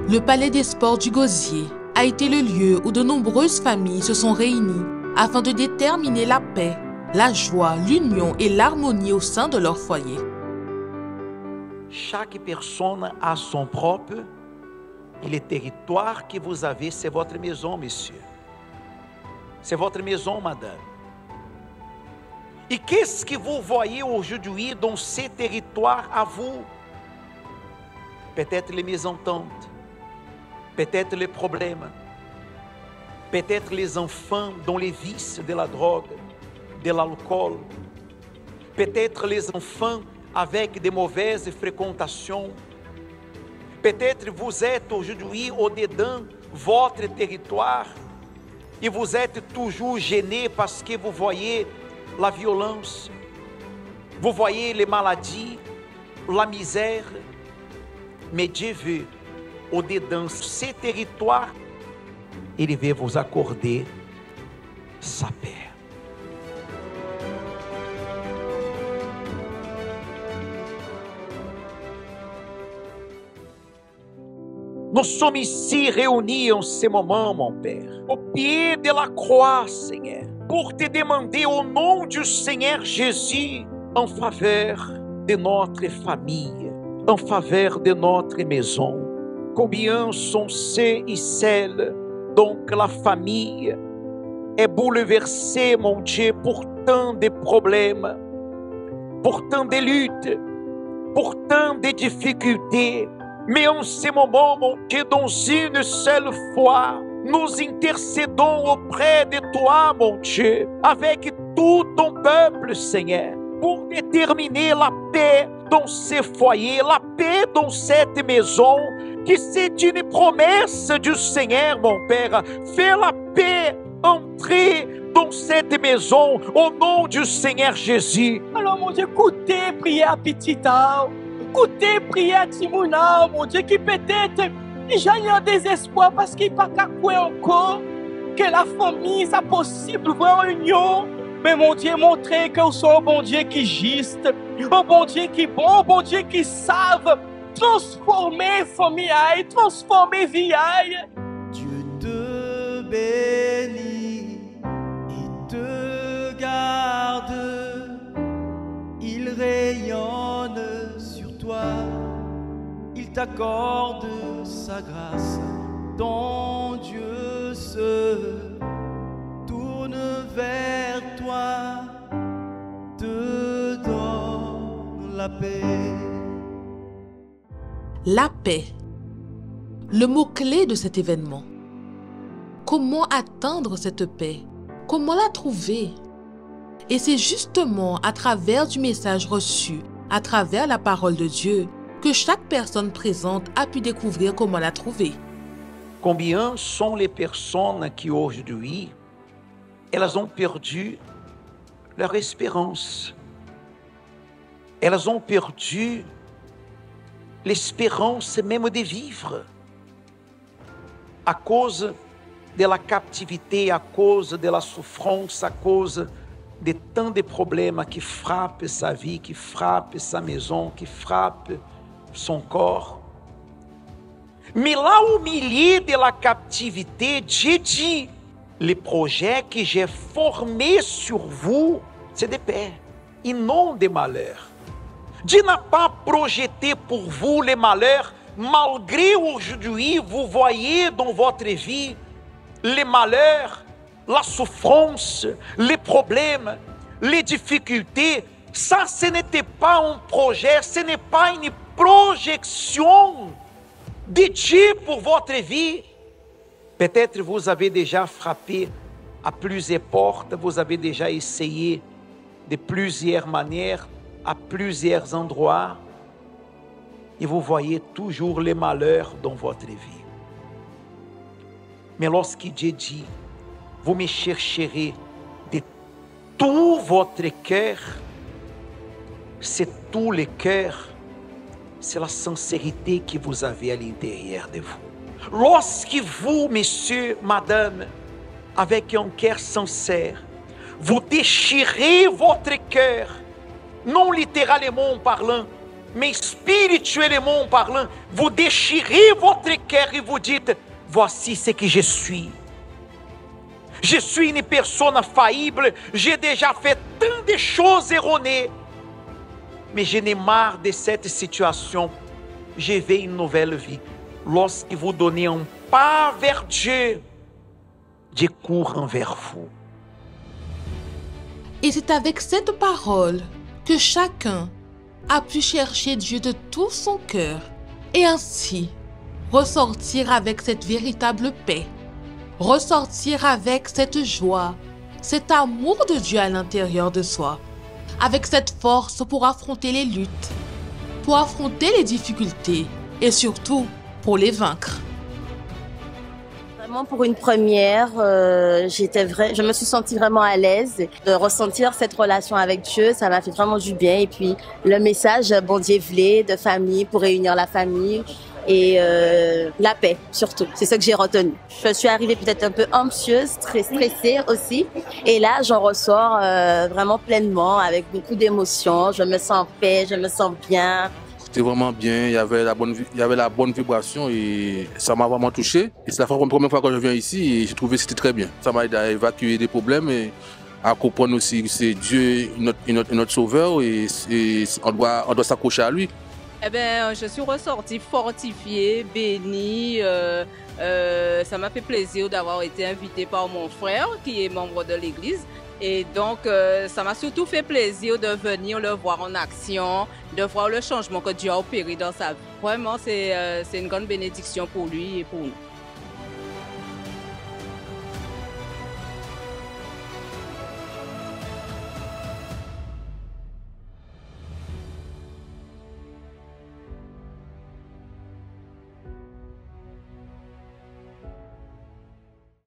Le palais des sports du Gosier a été le lieu où de nombreuses familles se sont réunies afin de déterminer la paix, la joie, l'union et l'harmonie au sein de leur foyer. Chaque personne a son propre, et le territoire que vous avez, c'est votre maison, monsieur. C'est votre maison, madame. Et qu'est-ce que vous voyez aujourd'hui dans ce territoire à vous? Peut-être les mésententes, peut-être les problèmes, peut-être les enfants dans les vices de la drogue, de l'alcool, peut-être les enfants avec de mauvaises fréquentations. Peut-être vous êtes aujourd'hui au-dedans votre territoire et vous êtes toujours gêné parce que vous voyez la violence, vous voyez les maladies, la misère. Mais Dieu veut, au-dedans de ce territoire, il veut vous accorder sa paix. Nous sommes ici réunis en ce moment, mon Père, au pied de la croix, Seigneur, pour te demander au nom du Seigneur Jésus en faveur de notre famille, en faveur de notre maison. Combien sont ceux et celles dont la famille est bouleversée, mon Dieu, pour tant de problèmes, pour tant de luttes, pour tant de difficultés. Mais en ce moment, mon Dieu, dans une seule fois, nous intercédons auprès de toi, mon Dieu, avec tout ton peuple, Seigneur, pour déterminer la paix dans ces foyers, la paix dans cette maison, que c'est une promesse du Seigneur, mon Père. Fais la paix entrer dans cette maison, au nom du Seigneur Jésus. Alors, mon Dieu, écoutez, priez à petit âme. Écoutez, priez à Timouna, mon Dieu, qui peut-être déjà il y a un désespoir parce qu'il n'y a pas qu'à quoi encore, que la famille, c'est possible, voir une union. Mais mon Dieu, montrez que vous êtes un bon Dieu qui est juste, un bon Dieu qui est bon, un bon Dieu qui savent transformer famille, transformer vie. Dieu te bénit et te garde, il rayonne sur toi, il t'accorde sa grâce, ton Dieu se tourne vers toi, te donne la paix. La paix, le mot-clé de cet événement. Comment atteindre cette paix? Comment la trouver? Et c'est justement à travers du message reçu, à travers la parole de Dieu, que chaque personne présente a pu découvrir comment la trouver. Combien sont les personnes qui aujourd'hui, elles ont perdu leur espérance. Elles ont perdu l'espérance même de vivre à cause de la captivité, à cause de la souffrance, à cause de tant de problèmes qui frappent sa vie, qui frappent sa maison, qui frappent son corps. Mais là au milieu de la captivité, Dieu dit, le projet que j'ai formé sur vous, c'est de paix et non de malheur. Dieu n'a pas projeté pour vous les malheurs, malgré aujourd'hui vous voyez dans votre vie les malheurs, la souffrance, les problèmes, les difficultés. Ça, ce n'était pas un projet, ce n'est pas une projection de Dieu pour votre vie. Peut-être vous avez déjà frappé à plusieurs portes, vous avez déjà essayé de plusieurs manières, à plusieurs endroits, et vous voyez toujours les malheurs dans votre vie. Mais lorsque Dieu dit, vous me chercherez de tout votre cœur, c'est tout le cœur, c'est la sincérité que vous avez à l'intérieur de vous. Lorsque vous, monsieur, madame, avec un cœur sincère, vous déchirez votre cœur, non littéralement parlant, mais spirituellement parlant, vous déchirez votre cœur et vous dites, voici ce que je suis. Je suis une personne faillible, j'ai déjà fait tant de choses erronées, mais je n'ai marre de cette situation. Je veux une nouvelle vie. Lorsque vous donnez un pas vers Dieu, Dieu court envers vous. Et c'est avec cette parole que chacun a pu chercher Dieu de tout son cœur et ainsi ressortir avec cette véritable paix, ressortir avec cette joie, cet amour de Dieu à l'intérieur de soi, avec cette force pour affronter les luttes, pour affronter les difficultés et surtout pour les vaincre. Vraiment pour une première, je me suis sentie vraiment à l'aise de ressentir cette relation avec Dieu. Ça m'a fait vraiment du bien. Et puis le message, bon Dieu voulait, de famille, pour réunir la famille et la paix surtout. C'est ça que j'ai retenu. Je suis arrivée peut-être un peu anxieuse, très stressée aussi. Et là, j'en ressors vraiment pleinement avec beaucoup d'émotions. Je me sens en paix, je me sens bien. C'était vraiment bien, il y avait la bonne vibration et ça m'a vraiment touché. Et c'est la première fois que je viens ici et j'ai trouvé que c'était très bien. Ça m'a aidé à évacuer des problèmes et à comprendre aussi que c'est Dieu, notre sauveur et on doit s'accrocher à lui. Eh bien, je suis ressortie fortifiée, bénie. Ça m'a fait plaisir d'avoir été invitée par mon frère qui est membre de l'église. Et donc, ça m'a surtout fait plaisir de venir le voir en action, de voir le changement que Dieu a opéré dans sa vie. Vraiment, c'est une grande bénédiction pour lui et pour nous.